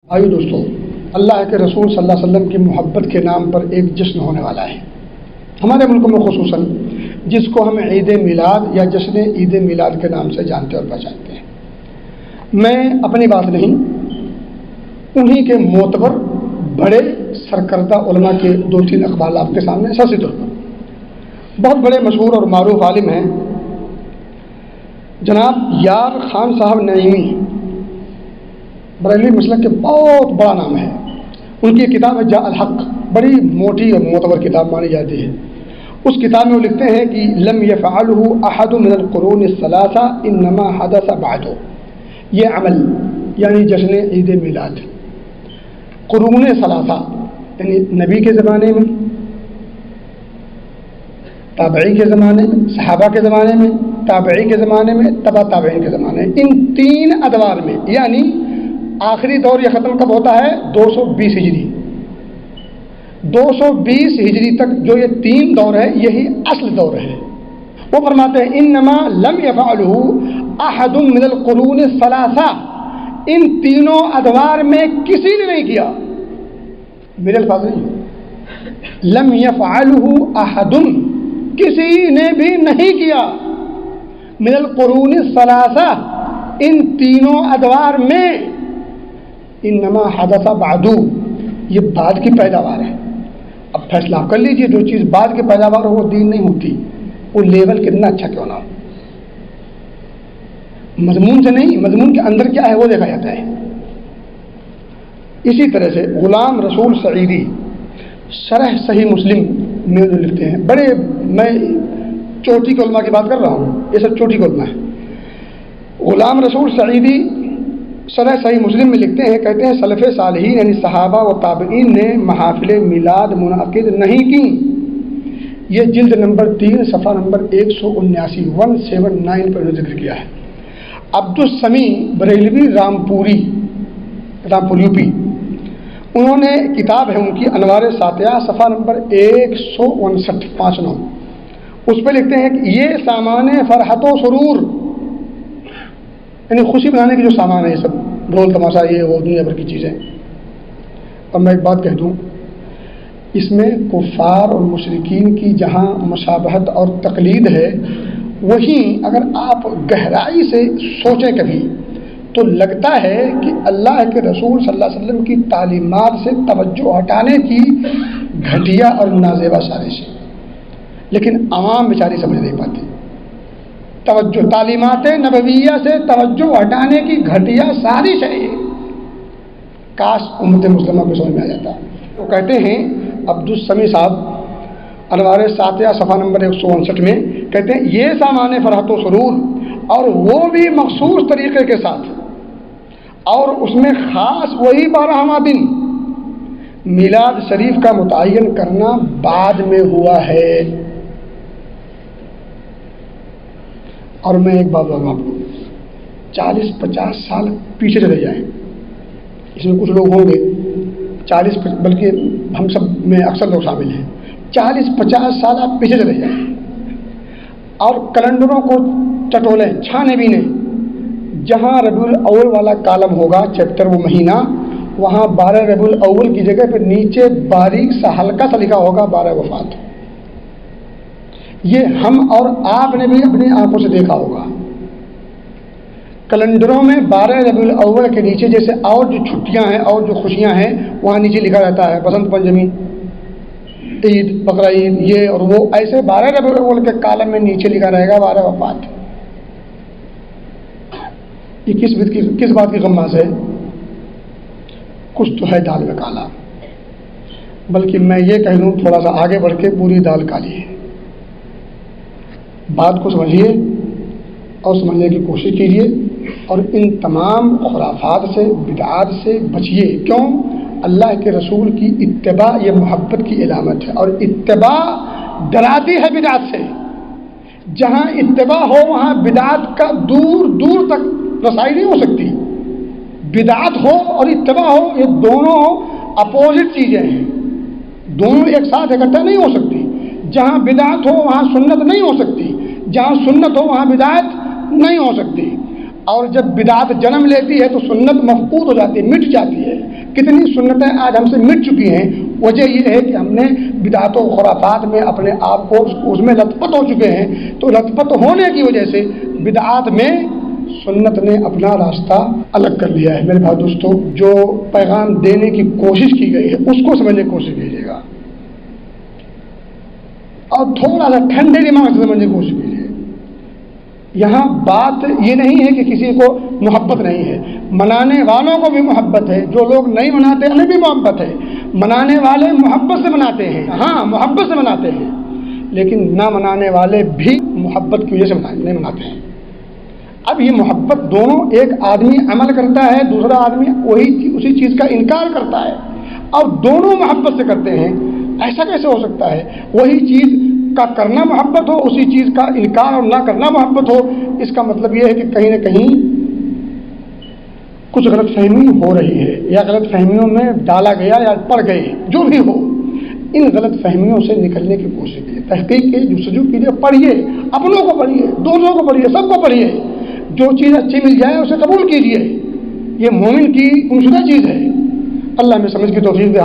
آئیے دوستو، اللہ کے رسول صلی اللہ علیہ وسلم کی محبت کے نام پر ایک جشن ہونے والا ہے ہمارے ملک میں، خصوصاً جس کو ہم عید میلاد یا جشن عید میلاد کے نام سے جانتے اور پہچانتے ہیں۔ میں اپنی بات نہیں، انہی کے معتبر بڑے سرکردہ علماء کے 2-3 اقوال آپ کے سامنے سرسی طور پر بہت بڑے مشہور اور معروف عالم ہیں جناب یار خان صاحب نعیمی، بریلوی مسلک کے بہت بڑا نام ہے۔ ان کی کتاب ہے جاء الحق، بڑی موٹی اور معتبر کتاب مانی جاتی ہے۔ اس کتاب میں وہ لکھتے ہیں کہ لم یفعلہ احد من القرون الثلاثہ انما حدث بعدہ، یہ عمل یعنی جشن عید میلاد قرون ثلاثہ یعنی نبی کے زمانے میں، تابعی کے زمانے میں، صحابہ کے زمانے میں، تابعی کے زمانے میں، تبع تابعین کے زمانے میں، ان 3 ادوار میں، یعنی آخری دور یہ ختم کب ہوتا ہے؟ 220 ہجری 220 ہجری تک جو یہ 3 دور ہے یہی اصل دور ہے۔ وہ فرماتے ہیں انما لم یفعلہ احد من القرون الثلاثہ، ان 3 ادوار میں کسی نے نہیں کیا، میرے الفاظ نہیں، لم یفعلہ احد، کسی نے بھی نہیں کیا، من القرون الثلاثہ، ان 3 ادوار میں، انما حدث بعدو، یہ بعد کی پیداوار ہے۔ اب فیصلہ آپ کر لیجئے، جو چیز بعد کی پیداوار ہو وہ دین نہیں ہوتی، وہ لیول کتنا اچھا کیوں نہ ہو، مضمون سے نہیں، مضمون کے اندر کیا ہے وہ دیکھا جاتا ہے۔ اسی طرح سے غلام رسول سعیدی شرح صحیح مسلم میں جو لکھتے ہیں، بڑے، میں چوٹی کے علماء کی بات کر رہا ہوں، یہ سب چوٹی کے علماء ہیں۔ غلام رسول سعیدی شرح صحیح مسلم میں لکھتے ہیں، کہتے ہیں سلف صالحین یعنی صحابہ و تابعین نے محافل میلاد منعقد نہیں کی۔ یہ جلد نمبر 3 صفحہ نمبر 179 پر ذکر کیا ہے۔ عبد السمیع بریلوی رامپور یو پی، انہوں نے کتاب ہے ان کی انوار ساتیہ صفحہ نمبر 159 اس پہ لکھتے ہیں کہ یہ سامان فرحت و سرور، یعنی خوشی منانے کے جو سامان ہے، یہ سب ڈھول تماشا، یہ وہ دنیا بھر کی چیزیں۔ اور میں ایک بات کہہ دوں، اس میں کفار اور مشرکین کی جہاں مشابہت اور تقلید ہے، وہیں اگر آپ گہرائی سے سوچیں کبھی تو لگتا ہے کہ اللہ کے رسول صلی اللہ علیہ وسلم کی تعلیمات سے توجہ ہٹانے کی گھٹیا اور نازیبا سازش ہے، لیکن عوام بیچاری سمجھ نہیں پاتی۔ توجہ تعلیمات نبویہ سے توجہ ہٹانے کی گھٹیا سازش ہے یہ، کاش امت مسلمہ کو سمجھ میں آ جاتا۔ وہ کہتے ہیں عبد السمیع صاحب انوار ساتیہ صفحہ نمبر 159 میں کہتے ہیں یہ سامان فرحت و سرور، اور وہ بھی مخصوص طریقے کے ساتھ، اور اس میں خاص وہی 12واں دن میلاد شریف کا متعین کرنا بعد میں ہوا ہے۔ اور میں ایک بات بتاؤں آپ کو، 40-50 سال پیچھے چلے جائیں، اس میں کچھ لوگ ہوں گے 40، بلکہ ہم سب میں اکثر لوگ شامل ہیں، 40-50 سال آپ پیچھے چلے جائیں اور کیلنڈروں کو چٹولیں، چھانے بینے، جہاں ربیع الاول والا کالم ہوگا، چیپٹر وہ مہینہ، وہاں 12 ربیع الاول کی جگہ پہ نیچے باریک سا ہلکا سا لکھا ہوگا 12 وفات۔ یہ ہم اور آپ نے بھی اپنی آنکھوں سے دیکھا ہوگا۔ کیلنڈروں میں 12 ربیع الاول کے نیچے جیسے اور جو چھٹیاں ہیں اور جو خوشیاں ہیں وہاں نیچے لکھا رہتا ہے بسنت پنچمی، عید، بقرہ عید، یہ اور وہ، ایسے 12 ربیع الاول کے کالم میں نیچے لکھا رہے گا 12 وفات۔ یہ کس بات کی غماز ہے؟ کچھ تو ہے دال میں کالا، بلکہ میں یہ کہہ لوں تھوڑا سا آگے بڑھ کے پوری دال کالی ہے۔ بات کو سمجھیے اور سمجھنے کی کوشش کیجیے، اور ان تمام خرافات سے، بدعات سے بچیے۔ کیوں؟ اللہ کے رسول کی اتباع یہ محبت کی علامت ہے، اور اتباع ڈراتی ہے بدعات سے۔ جہاں اتباع ہو وہاں بدعات کا دور دور تک رسائی نہیں ہو سکتی۔ بدعات ہو اور اتباع ہو، یہ دونوں اپوزٹ چیزیں ہیں، دونوں ایک ساتھ اکٹھا نہیں ہو سکتی۔ جہاں بدعت ہو وہاں سنت نہیں ہو سکتی، جہاں سنت ہو وہاں بدعت نہیں ہو سکتی۔ اور جب بدعت جنم لیتی ہے تو سنت مفقود ہو جاتی ہے، مٹ جاتی ہے۔ کتنی سنتیں آج ہم سے مٹ چکی ہیں، وجہ یہ ہے کہ ہم نے بدعات و خرافات میں اپنے آپ کو اس میں لت پت ہو چکے ہیں۔ تو لت پت ہونے کی وجہ سے بدعات میں سنت نے اپنا راستہ الگ کر لیا ہے۔ میرے بھائی دوستو، جو پیغام دینے کی کوشش کی گئی ہے اس کو سمجھنے کی کوشش کیجیے گا، اور تھوڑا سا ٹھنڈے دماغ سے سمجھنے کی کوشش کیجیے۔ یہاں بات یہ نہیں ہے کہ کسی کو محبت نہیں ہے، منانے والوں کو بھی محبت ہے، جو لوگ نہیں مناتے انہیں بھی محبت ہے۔ منانے والے محبت سے مناتے ہیں، ہاں محبت سے مناتے ہیں، لیکن نہ منانے والے بھی محبت کی وجہ سے نہیں مناتے ہیں۔ اب یہ محبت دونوں، ایک آدمی عمل کرتا ہے، دوسرا آدمی اسی چیز کا انکار کرتا ہے، اور دونوں محبت سے کرتے ہیں، ایسا کیسے ہو سکتا ہے؟ وہی چیز کا کرنا محبت ہو، اسی چیز کا انکار اور نہ کرنا محبت ہو۔ اس کا مطلب یہ ہے کہ کہیں نہ کہیں کچھ غلط فہمی ہو رہی ہے، یا غلط فہمیوں میں ڈالا گیا یا پڑ گئے، جو بھی ہو ان غلط فہمیوں سے نکلنے کی کوشش کیجیے، تحقیق کے جستجو کیجیے، پڑھیے، اپنوں کو پڑھیے، دوسروں کو پڑھیے، سب کو پڑھیے، جو چیز اچھی مل جائے اسے قبول کیجیے، یہ مومن کی منشدہ چیز ہے۔ اللہ میں سمجھ کی توفیق دے۔